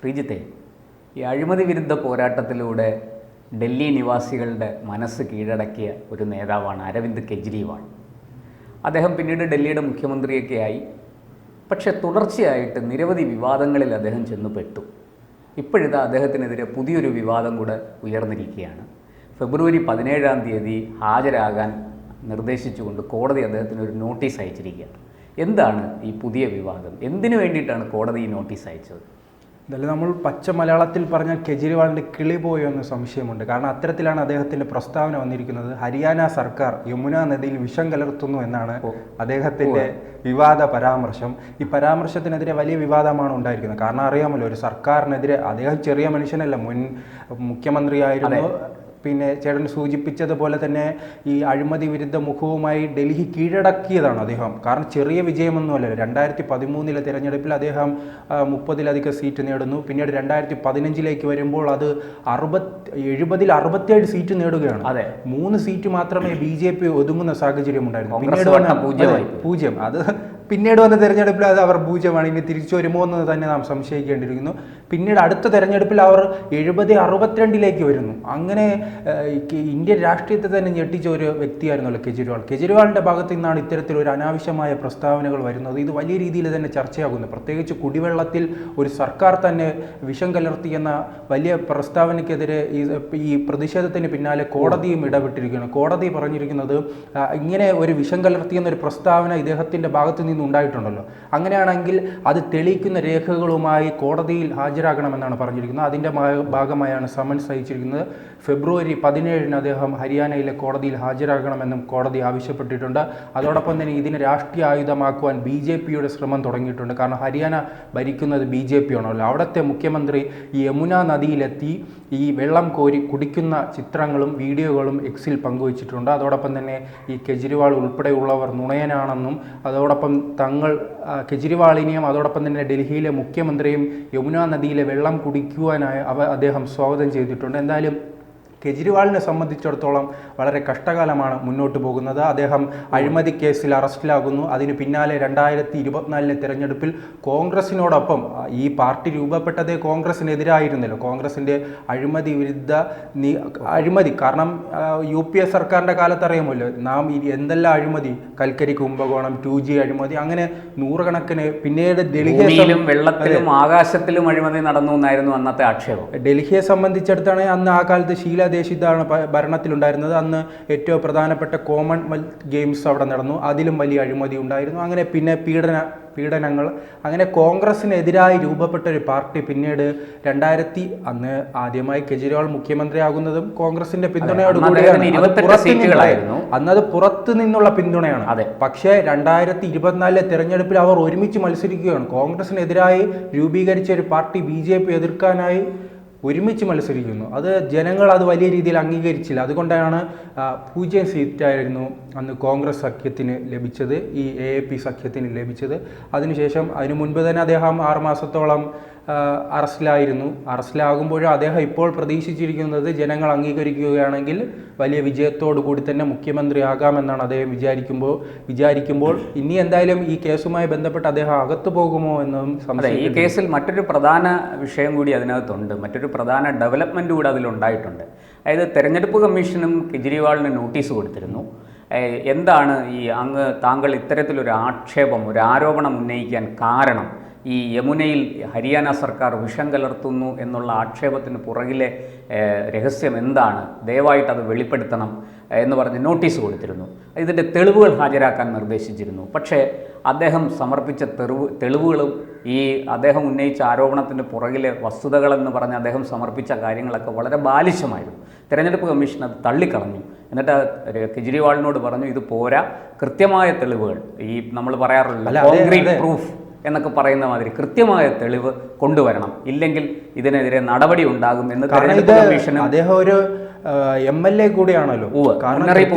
ശ്രീജിത്തെ, ഈ അഴിമതി വിരുദ്ധ പോരാട്ടത്തിലൂടെ ഡൽഹി നിവാസികളുടെ മനസ്സ് കീഴടക്കിയ ഒരു നേതാവാണ് അരവിന്ദ് കെജ്രിവാൾ. അദ്ദേഹം പിന്നീട് ഡൽഹിയുടെ മുഖ്യമന്ത്രിയൊക്കെയായി. പക്ഷേ തുടർച്ചയായിട്ട് നിരവധി വിവാദങ്ങളിൽ അദ്ദേഹം ചെന്നുപെട്ടു. ഇപ്പോഴിതാ അദ്ദേഹത്തിനെതിരെ പുതിയൊരു വിവാദം കൂടെ ഉയർന്നിരിക്കുകയാണ്. ഫെബ്രുവരി 17 ഹാജരാകാൻ നിർദ്ദേശിച്ചുകൊണ്ട് കോടതി അദ്ദേഹത്തിന് ഒരു നോട്ടീസ് അയച്ചിരിക്കുകയാണ്. എന്താണ് ഈ പുതിയ വിവാദം? എന്തിനു വേണ്ടിയിട്ടാണ് കോടതി ഈ നോട്ടീസ് അയച്ചത്? എന്തായാലും നമ്മൾ പച്ച മലയാളത്തിൽ പറഞ്ഞാൽ കെജ്രിവാളിൻ്റെ കിളി പോയോ എന്ന് സംശയമുണ്ട്. കാരണം അത്തരത്തിലാണ് അദ്ദേഹത്തിൻ്റെ പ്രസ്താവന വന്നിരിക്കുന്നത്. ഹരിയാന സർക്കാർ യമുന നദിയിൽ വിഷം കലർത്തുന്നു എന്നാണ് അദ്ദേഹത്തിൻ്റെ വിവാദ പരാമർശം. ഈ പരാമർശത്തിനെതിരെ വലിയ വിവാദമാണ് ഉണ്ടായിരിക്കുന്നത്. കാരണം അറിയാമല്ലോ, ഒരു സർക്കാരിനെതിരെ, അദ്ദേഹം ചെറിയ മനുഷ്യനല്ല, മുൻ മുഖ്യമന്ത്രിയായിരുന്നു. പിന്നെ ചേട്ടൻ സൂചിപ്പിച്ചതുപോലെ തന്നെ ഈ അഴിമതി വിരുദ്ധ മുഖവുമായി ഡൽഹി കീഴടക്കിയതാണ് അദ്ദേഹം. കാരണം ചെറിയ വിജയമൊന്നുമല്ല. 2013 തിരഞ്ഞെടുപ്പിൽ അദ്ദേഹം 30-ലധികം സീറ്റ് നേടുന്നു. പിന്നീട് 2015 വരുമ്പോൾ അത് 70-ൽ 67 സീറ്റ് നേടുകയാണ്. 3 സീറ്റ് മാത്രമേ BJP ഒതുങ്ങുന്ന സാഹചര്യം ഉണ്ടായിരുന്നു. പിന്നീട് 0. അത് പിന്നീട് വന്ന തെരഞ്ഞെടുപ്പിൽ അത് അവർ 0ആണ്. ഇനി തിരിച്ചു വരുമോ എന്ന് തന്നെ നാം സംശയിക്കേണ്ടിയിരിക്കുന്നു. പിന്നീട് അടുത്ത തെരഞ്ഞെടുപ്പിൽ അവർ 70-62 വരുന്നു. അങ്ങനെ ഇന്ത്യൻ രാഷ്ട്രീയത്തെ തന്നെ ഞെട്ടിച്ച ഒരു വ്യക്തിയായിരുന്നല്ലോ കെജ്രിവാൾ. കെജ്രിവാളിൻ്റെ ഭാഗത്തു നിന്നാണ് ഇത്തരത്തിലൊരു അനാവശ്യമായ പ്രസ്താവനകൾ വരുന്നത്. ഇത് വലിയ രീതിയിൽ തന്നെ ചർച്ചയാകുന്നു. പ്രത്യേകിച്ച് കുടിവെള്ളത്തിൽ ഒരു സർക്കാർ തന്നെ വിഷം കലർത്തിയെന്ന വലിയ പ്രസ്താവനയ്ക്കെതിരെ ഈ പ്രതിഷേധത്തിന് പിന്നാലെ കോടതിയും ഇടപെട്ടിരിക്കുകയാണ്. കോടതി പറഞ്ഞിരിക്കുന്നത്, ഇങ്ങനെ ഒരു വിഷം കലർത്തിയെന്നൊരു പ്രസ്താവന ഇദ്ദേഹത്തിൻ്റെ ഭാഗത്തു നിന്ന് ഉണ്ടായിട്ടുണ്ടല്ലോ, അങ്ങനെയാണെങ്കിൽ അത് തെളിയിക്കുന്ന രേഖകളുമായി കോടതിയിൽ ഹാജരാകണമെന്നാണ് പറഞ്ഞിരിക്കുന്നത്. അതിൻ്റെ ഭാഗമായാണ് സമൻസ് അയച്ചിരിക്കുന്നത്. ഫെബ്രുവരി 17 അദ്ദേഹം ഹരിയാനയിലെ കോടതിയിൽ ഹാജരാകണമെന്നും കോടതി ആവശ്യപ്പെട്ടിട്ടുണ്ട്. അതോടൊപ്പം തന്നെ ഇതിനെ രാഷ്ട്രീയ ആയുധമാക്കുവാൻ BJPയുടെ ശ്രമം തുടങ്ങിയിട്ടുണ്ട്. കാരണം ഹരിയാന ഭരിക്കുന്നത് BJP ആണല്ലോ. അവിടുത്തെ മുഖ്യമന്ത്രി ഈ യമുന നദിയിലെത്തി ഈ വെള്ളം കോരി കുടിക്കുന്ന ചിത്രങ്ങളും വീഡിയോകളും എക്സിൽ പങ്കുവച്ചിട്ടുണ്ട്. അതോടൊപ്പം തന്നെ ഈ കെജ്രിവാൾ ഉൾപ്പെടെയുള്ളവർ നുണയനാണെന്നും അതോടൊപ്പം കെജ്രിവാളിനെയും അതോടൊപ്പം തന്നെ ഡൽഹിയിലെ മുഖ്യമന്ത്രിയും യമുന നദിയിലെ വെള്ളം കുടിക്കുവാനായി അദ്ദേഹം സ്വാഗതം ചെയ്തിട്ടുണ്ട്. എന്തായാലും കെജ്രിവാളിനെ സംബന്ധിച്ചിടത്തോളം വളരെ കഷ്ടകാലമാണ് മുന്നോട്ട് പോകുന്നത്. അദ്ദേഹം അഴിമതി കേസിൽ അറസ്റ്റിലാകുന്നു. അതിന് പിന്നാലെ 2024 തിരഞ്ഞെടുപ്പിൽ കോൺഗ്രസിനോടൊപ്പം, ഈ പാർട്ടി രൂപപ്പെട്ടതേ കോൺഗ്രസിനെതിരായിരുന്നല്ലോ, കോൺഗ്രസിൻ്റെ അഴിമതി വിരുദ്ധ അഴിമതി. കാരണം UPA സർക്കാരിൻ്റെ കാലത്ത് അറിയാമല്ലോ, നാം എന്തെല്ലാം അഴിമതി, കൽക്കരി കുംഭകോണം, 2G അഴിമതി, അങ്ങനെ നൂറുകണക്കിന്. പിന്നീട് ഡൽഹിയിലും വെള്ളത്തിലും ആകാശത്തിലും അഴിമതി നടന്നു എന്നായിരുന്നു അന്നത്തെ ആക്ഷേപം. ഡൽഹിയെ സംബന്ധിച്ചിടത്താണ് അന്ന് ആ കാലത്ത് ഷീല ദേശിതാണ് ഭരണത്തിലുണ്ടായിരുന്നത്. അന്ന് ഏറ്റവും പ്രധാനപ്പെട്ട കോമൺവെൽത്ത് ഗെയിംസ് അവിടെ നടന്നു. അതിലും വലിയ അഴിമതി ഉണ്ടായിരുന്നു. അങ്ങനെ പിന്നെ പീഡനങ്ങൾ, അങ്ങനെ കോൺഗ്രസിനെതിരായി രൂപപ്പെട്ട ഒരു പാർട്ടി പിന്നീട് അന്ന് ആദ്യമായി കെജ്രിവാൾ മുഖ്യമന്ത്രിയാകുന്നതും കോൺഗ്രസിന്റെ പിന്തുണയോടുകൂടിയാണ്. അന്നത് പുറത്തു നിന്നുള്ള പിന്തുണയാണ്. പക്ഷേ 2024 തെരഞ്ഞെടുപ്പിൽ അവർ ഒരുമിച്ച് മത്സരിക്കുകയാണ്. കോൺഗ്രസിനെതിരായി രൂപീകരിച്ച ഒരു പാർട്ടി BJP എതിർക്കാനായി ഒരുമിച്ച് മത്സരിക്കുന്നു. അത് ജനങ്ങൾ അത് വലിയ രീതിയിൽ അംഗീകരിച്ചില്ല. അതുകൊണ്ടാണ് 0 സീറ്റായിരുന്നു അന്ന് കോൺഗ്രസ് സഖ്യത്തിന് ലഭിച്ചത്, ഈ AAP സഖ്യത്തിന് ലഭിച്ചത്. അതിനുശേഷം അതിനു മുൻപ് തന്നെ അദ്ദേഹം 6 മാസത്തോളം അറസ്റ്റിലാകുമ്പോഴും അദ്ദേഹം ഇപ്പോൾ പ്രതീക്ഷിച്ചിരിക്കുന്നത് ജനങ്ങൾ അംഗീകരിക്കുകയാണെങ്കിൽ വലിയ വിജയത്തോടു കൂടി തന്നെ മുഖ്യമന്ത്രിയാകാമെന്നാണ് അദ്ദേഹം വിചാരിക്കുമ്പോൾ ഇനി എന്തായാലും ഈ കേസുമായി ബന്ധപ്പെട്ട് അദ്ദേഹം അകത്തു പോകുമോ എന്നും സംശയം. ഈ കേസിൽ മറ്റൊരു പ്രധാന വിഷയം കൂടി അതിനകത്തുണ്ട്, മറ്റൊരു പ്രധാന ഡെവലപ്മെൻറ്റ് കൂടി അതിലുണ്ടായിട്ടുണ്ട്. അതായത് തെരഞ്ഞെടുപ്പ് കമ്മീഷനും കെജ്രിവാളിന് നോട്ടീസ് കൊടുത്തിരുന്നു. എന്താണ് താങ്കൾ ഇത്തരത്തിലൊരു ആക്ഷേപം, ഒരു ആരോപണം ഉന്നയിക്കാൻ കാരണം? ഈ യമുനയിൽ ഹരിയാന സർക്കാർ വിഷം കലർത്തുന്നു എന്നുള്ള ആക്ഷേപത്തിന് പുറകിലെ രഹസ്യം എന്താണ്? ദയവായിട്ട് അത് വെളിപ്പെടുത്തണം എന്ന് പറഞ്ഞ് നോട്ടീസ് കൊടുത്തിരുന്നു. ഇതിൻ്റെ തെളിവുകൾ ഹാജരാക്കാൻ നിർദ്ദേശിച്ചിരുന്നു. പക്ഷേ അദ്ദേഹം സമർപ്പിച്ച തെളിവുകളും ഈ അദ്ദേഹം ഉന്നയിച്ച ആരോപണത്തിൻ്റെ പുറകിലെ വസ്തുതകളെന്ന് പറഞ്ഞ് അദ്ദേഹം സമർപ്പിച്ച കാര്യങ്ങളൊക്കെ വളരെ ബാലിശമായിരുന്നു. തെരഞ്ഞെടുപ്പ് കമ്മീഷൻ അത് തള്ളിക്കളഞ്ഞു. എന്നിട്ട് കെജ്രിവാളിനോട് പറഞ്ഞു, ഇത് പോരാ, കൃത്യമായ തെളിവുകൾ, ഈ നമ്മൾ പറയാറുള്ള കോൺക്രീറ്റ് പ്രൂഫ് എന്നൊക്കെ പറയുന്ന മാതിരി കൃത്യമായ തെളിവ് കൊണ്ടുവരണം, ഇല്ലെങ്കിൽ ഇതിനെതിരെ നടപടി ഉണ്ടാകും എന്ന് തെരഞ്ഞെടുപ്പ് കമ്മീഷനും. അദ്ദേഹം ഒരു MLA കൂടിയാണല്ലോ. കാരണം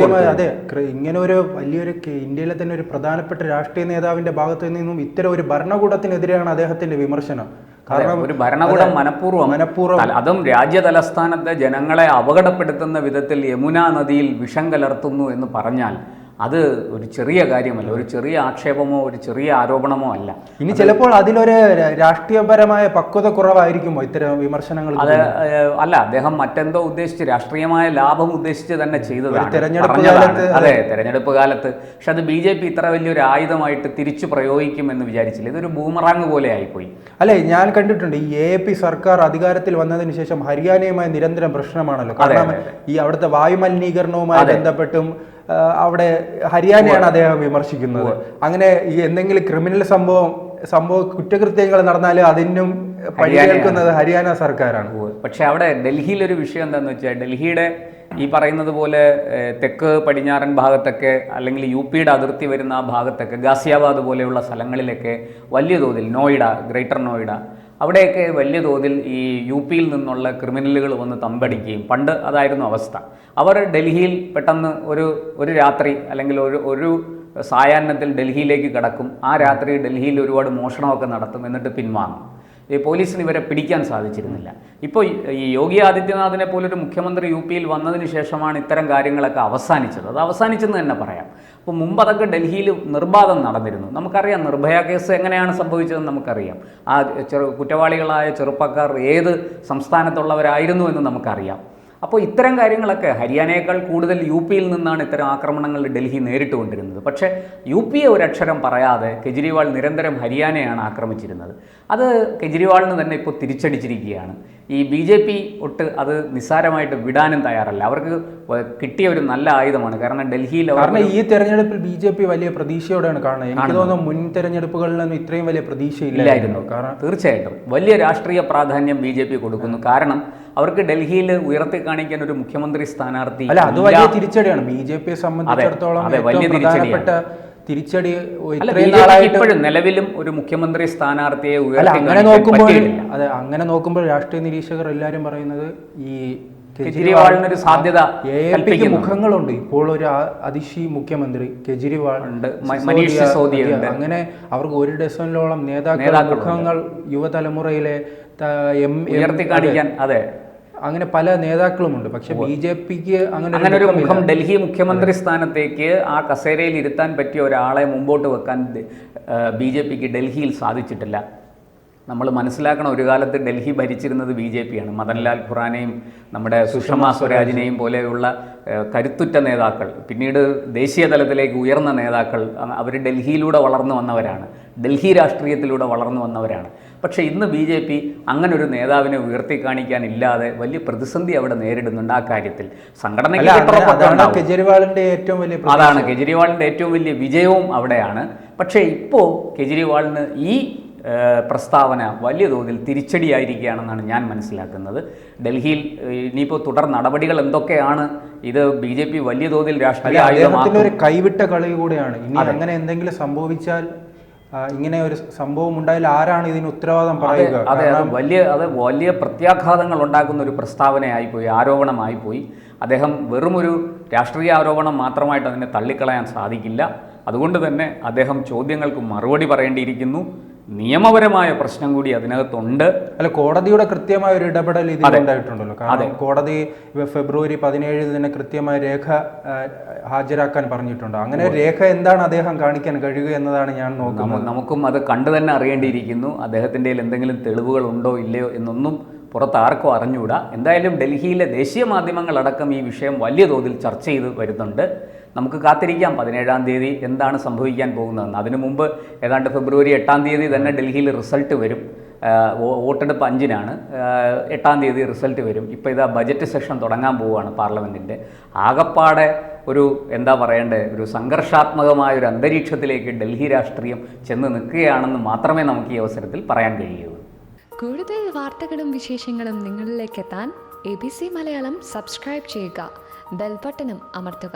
അതെ, ഇങ്ങനെ ഒരു വലിയൊരു ഇന്ത്യയിലെ തന്നെ ഒരു പ്രധാനപ്പെട്ട രാഷ്ട്രീയ നേതാവിന്റെ ഭാഗത്തു നിന്നും ഇത്തരം ഒരു ഭരണകൂടത്തിനെതിരെയാണ് അദ്ദേഹത്തിന്റെ വിമർശനം. കാരണം ഒരു ഭരണകൂടം മനഃപൂർവ്വം അതും രാജ്യ തലസ്ഥാനത്തെ ജനങ്ങളെ അപകടപ്പെടുത്തുന്ന വിധത്തിൽ യമുന നദിയിൽ വിഷം കലർത്തുന്നു എന്ന് പറഞ്ഞാൽ അത് ഒരു ചെറിയ കാര്യമല്ല, ഒരു ചെറിയ ആക്ഷേപമോ ഒരു ചെറിയ ആരോപണമോ അല്ല. ഇനി ചിലപ്പോൾ അതിലൊരു രാഷ്ട്രീയപരമായ പക്വത കുറവായിരിക്കുമോ ഇത്തരം വിമർശനങ്ങൾ? അത് അല്ല, അദ്ദേഹം മറ്റെന്തോ ഉദ്ദേശിച്ച്, രാഷ്ട്രീയമായ ലാഭം ഉദ്ദേശിച്ച് തന്നെ ചെയ്തതാണ്. അതെ, തെരഞ്ഞെടുപ്പ് കാലത്ത്. പക്ഷെ അത് BJP ഇത്ര വലിയൊരു ആയുധമായിട്ട് തിരിച്ചു പ്രയോഗിക്കുമെന്ന് വിചാരിച്ചില്ല. ഇതൊരു ബൂമറാങ് പോലെ ആയിപ്പോയി. അല്ലേ, ഞാൻ കണ്ടിട്ടുണ്ട് ഈ AAP സർക്കാർ അധികാരത്തിൽ വന്നതിന് ശേഷം ഹരിയാനയുമായി നിരന്തരം പ്രശ്നമാണല്ലോ. കാരണം ഈ അവിടുത്തെ വായുമലിനീകരണവുമായി ബന്ധപ്പെട്ടും അവിടെ ഹരിയാനയാണ് അദ്ദേഹം വിമർശിക്കുന്നത്. അങ്ങനെ ഈ എന്തെങ്കിലും ക്രിമിനൽ സംഭവം കുറ്റകൃത്യങ്ങൾ നടന്നാൽ അതിനും പരിഹരിക്കുന്നത് ഹരിയാന സർക്കാരാണ്. പക്ഷെ അവിടെ ഡൽഹിയിലൊരു വിഷയം എന്താണെന്ന് വെച്ചാൽ, ഡൽഹിയുടെ ഈ പറയുന്നത് പോലെ തെക്ക് പടിഞ്ഞാറൻ ഭാഗത്തൊക്കെ അല്ലെങ്കിൽ UPയുടെ അതിർത്തി വരുന്ന ആ ഭാഗത്തൊക്കെ, ഗാസിയാബാദ് പോലെയുള്ള സ്ഥലങ്ങളിലൊക്കെ വലിയ തോതിൽ, നോയിഡ, ഗ്രേറ്റർ നോയിഡ, അവിടെയൊക്കെ വലിയ തോതിൽ ഈ UPയിൽ നിന്നുള്ള ക്രിമിനലുകൾ വന്ന് തമ്പടിക്കുകയും, പണ്ട് അതായിരുന്നു അവസ്ഥ. അവർ ഡൽഹിയിൽ പെട്ടെന്ന് ഒരു രാത്രി അല്ലെങ്കിൽ ഒരു സായാഹ്നത്തിൽ ഡൽഹിയിലേക്ക് കടക്കും. ആ രാത്രി ഡൽഹിയിൽ ഒരുപാട് മോഷണമൊക്കെ നടത്തും, എന്നിട്ട് പിൻവാങ്ങും. ഈ പോലീസിന് ഇവരെ പിടിക്കാൻ സാധിച്ചിരുന്നില്ല. ഇപ്പോൾ ഈ യോഗി ആദിത്യനാഥിനെ പോലൊരു മുഖ്യമന്ത്രി UPയിൽ വന്നതിന് ശേഷമാണ് ഇത്തരം കാര്യങ്ങളൊക്കെ അവസാനിച്ചത്. അത് അവസാനിച്ചെന്ന് തന്നെ പറയാം. അപ്പോൾ മുമ്പ് അതൊക്കെ ഡൽഹിയിൽ നിർബാധം നടന്നിരുന്നു. നമുക്കറിയാം നിർഭയ കേസ് എങ്ങനെയാണ് സംഭവിച്ചതെന്ന് നമുക്കറിയാം. ആ കുറ്റവാളികളായ ചെറുപ്പക്കാർ ഏത് സംസ്ഥാനത്തുള്ളവരായിരുന്നു എന്ന് നമുക്കറിയാം. അപ്പോൾ ഇത്തരം കാര്യങ്ങളൊക്കെ ഹരിയാനയേക്കാൾ കൂടുതൽ UPയിൽ നിന്നാണ് ഇത്തരം ആക്രമണങ്ങൾ ഡൽഹി നേരിട്ടുകൊണ്ടിരുന്നത്. പക്ഷേ UPയെ ഒരക്ഷരം പറയാതെ കെജ്രിവാൾ നിരന്തരം ഹരിയാനയാണ് ആക്രമിച്ചിരുന്നത്. അത് കെജ്രിവാളിന് തന്നെ ഇപ്പോൾ തിരിച്ചടിച്ചിരിക്കുകയാണ്. ഈ BJP ഒട്ട് അത് നിസ്സാരമായിട്ട് വിടാനും തയ്യാറല്ല. അവർക്ക് കിട്ടിയ ഒരു നല്ല ആയുധമാണ്. കാരണം ഡൽഹിയിൽ ഈ തെരഞ്ഞെടുപ്പിൽ BJP വലിയ പ്രതീക്ഷയോടെയാണ് കാണുന്നത്. എനിക്ക് തോന്നുന്നു മുൻ തെരഞ്ഞെടുപ്പുകളിലൊന്നും ഇത്രയും വലിയ പ്രതീക്ഷയില്ലായിരുന്നു. കാരണം തീർച്ചയായിട്ടും വലിയ രാഷ്ട്രീയ പ്രാധാന്യം BJP കൊടുക്കുന്നു. കാരണം അവർക്ക് ഡൽഹിയിൽ ഉയർത്തി കാണിക്കാൻ ഒരു മുഖ്യമന്ത്രി സ്ഥാനാർത്ഥി അല്ല, അത് വലിയ തിരിച്ചടിയാണ് BJPയെ സംബന്ധിച്ചിടത്തോളം. വലിയ പ്രധാനപ്പെട്ട തിരിച്ചടി ഇപ്പോഴും നിലവിലും ഒരു മുഖ്യമന്ത്രി സ്ഥാനാർത്ഥിയെ അങ്ങനെ നോക്കുമ്പോൾ രാഷ്ട്രീയ നിരീക്ഷകർ എല്ലാവരും പറയുന്നത് ഈ കെജ്രിവാളിനൊരു സാധ്യത, AAPക്ക് മുഖങ്ങളുണ്ട്. ഇപ്പോൾ ഒരു അതിശി മുഖ്യമന്ത്രി കെജ്രിവാൾ ഉണ്ട്, മനീഷ് സിസോദിയ ഉണ്ട്. അങ്ങനെ അവർക്ക് ഒരു ഡസനിലോളം നേതാക്കൾ മുഖങ്ങൾ യുവതലമുറയിലെ ഉയർത്തി കാണിക്കാൻ. അതെ, അങ്ങനെ പല നേതാക്കളുമുണ്ട്. പക്ഷെ BJPക്ക് അങ്ങനെ ഒരു മുഖം ഡൽഹി മുഖ്യമന്ത്രി സ്ഥാനത്തേക്ക് ആ കസേരയിൽ ഇരുത്താൻ പറ്റിയ ഒരാളെ മുമ്പോട്ട് വെക്കാൻ BJPക്ക് ഡൽഹിയിൽ സാധിച്ചിട്ടില്ല. നമ്മൾ മനസ്സിലാക്കണം, ഒരു കാലത്ത് ഡൽഹി ഭരിച്ചിരുന്നത് BJPയാണ്. മദൻലാൽ ഖുറാനെയും നമ്മുടെ സുഷമ സ്വരാജിനെയും പോലെയുള്ള കരുത്തുറ്റ നേതാക്കൾ, പിന്നീട് ദേശീയ തലത്തിലേക്ക് ഉയർന്ന നേതാക്കൾ, അവർ ഡൽഹിയിലൂടെ വളർന്നു വന്നവരാണ്, ഡൽഹി രാഷ്ട്രീയത്തിലൂടെ വളർന്നു വന്നവരാണ്. പക്ഷേ ഇന്ന് BJP അങ്ങനെ ഒരു നേതാവിനെ ഉയർത്തി കാണിക്കാനില്ലാതെ വലിയ പ്രതിസന്ധി അവിടെ നേരിടുന്നുണ്ട്. ആ കാര്യത്തിൽ സംഘടനയ്ക്ക് കെജ്രിവാളിന്റെ ഏറ്റവും വലിയ അതാണ് കെജ്രിവാളിൻ്റെ ഏറ്റവും വലിയ വിജയവും അവിടെയാണ്. പക്ഷേ ഇപ്പോൾ കെജ്രിവാളിന് ഈ പ്രസ്താവന വലിയ തോതിൽ തിരിച്ചടിയായിരിക്കുകയാണെന്നാണ് ഞാൻ മനസ്സിലാക്കുന്നത്. ഡൽഹിയിൽ ഇനിയിപ്പോൾ തുടർ നടപടികൾ എന്തൊക്കെയാണ്, ഇത് BJP വലിയ തോതിൽ രാഷ്ട്രീയ ഒരു കൈവിട്ട കളി കൂടെയാണ്. ഇനി അങ്ങനെ എന്തെങ്കിലും സംഭവിച്ചാൽ, ഇങ്ങനെ ഒരു സംഭവം ഉണ്ടായാൽ ആരാണ് ഇതിന് ഉത്തരവാദിത്തം പറയുക? അത് വലിയ പ്രത്യാഘാതങ്ങൾ ഉണ്ടാക്കുന്ന ഒരു പ്രസ്താവനയായിപ്പോയി, ആരോപണമായിപ്പോയി. അദ്ദേഹം വെറുമൊരു രാഷ്ട്രീയ ആരോപണം മാത്രമായിട്ട് അതിനെ തള്ളിക്കളയാൻ സാധിക്കില്ല. അതുകൊണ്ട് തന്നെ അദ്ദേഹം ചോദ്യങ്ങൾക്ക് മറുപടി പറയേണ്ടിയിരിക്കുന്നു. നിയമപരമായ പ്രശ്നം കൂടി അതിനകത്തുണ്ട്. അല്ല, കോടതിയുടെ കൃത്യമായ ഒരു ഇടപെടൽ ഇതിലുണ്ടായിട്ടുണ്ടല്ലോ. കാരണം കോടതി ഫെബ്രുവരി 17 തന്നെ കൃത്യമായ രേഖ ഹാജരാക്കാൻ പറഞ്ഞിട്ടുണ്ട്. അങ്ങനെ രേഖ എന്താണ് അദ്ദേഹം കാണിക്കാൻ കഴിയുക എന്നതാണ് ഞാൻ നോക്കുന്നത്. നമുക്കും അത് കണ്ടു തന്നെ അറിയേണ്ടിയിരിക്കുന്നു. അദ്ദേഹത്തിൻ്റെ എന്തെങ്കിലും തെളിവുകൾ ഉണ്ടോ ഇല്ലയോ എന്നൊന്നും പുറത്ത് ആർക്കും അറിഞ്ഞുകൂടാ. എന്തായാലും ഡൽഹിയിലെ ദേശീയ മാധ്യമങ്ങളടക്കം ഈ വിഷയം വലിയ തോതിൽ ചർച്ച ചെയ്ത് വരുന്നുണ്ട്. നമുക്ക് കാത്തിരിക്കാം 17-ാം തീയതി എന്താണ് സംഭവിക്കാൻ പോകുന്നതെന്ന്. അതിനു മുമ്പ് ഏതാണ്ട് ഫെബ്രുവരി 8-ാം തീയതി തന്നെ ഡൽഹിയിൽ റിസൾട്ട് വരും. വോട്ടെടുപ്പ് 5-നാണ്, 8-ാം തീയതി റിസൾട്ട് വരും. ഇപ്പോൾ ഇതാ ബജറ്റ് സെഷൻ തുടങ്ങാൻ പോവുകയാണ് പാർലമെൻറ്റിൻ്റെ. ആകപ്പാടെ ഒരു എന്താ പറയണ്ടേ, ഒരു സംഘർഷാത്മകമായ ഒരു അന്തരീക്ഷത്തിലേക്ക് ഡൽഹി രാഷ്ട്രീയം ചെന്ന് നിൽക്കുകയാണെന്ന് മാത്രമേ നമുക്ക് ഈ അവസരത്തിൽ പറയാൻ കഴിയുള്ളൂ. കൂടുതൽ വാർത്തകളും വിശേഷങ്ങളും നിങ്ങളിലേക്ക് എത്താൻ ABC മലയാളം സബ്സ്ക്രൈബ് ചെയ്യുക, ബെൽ ബട്ടണും അമർത്തുക.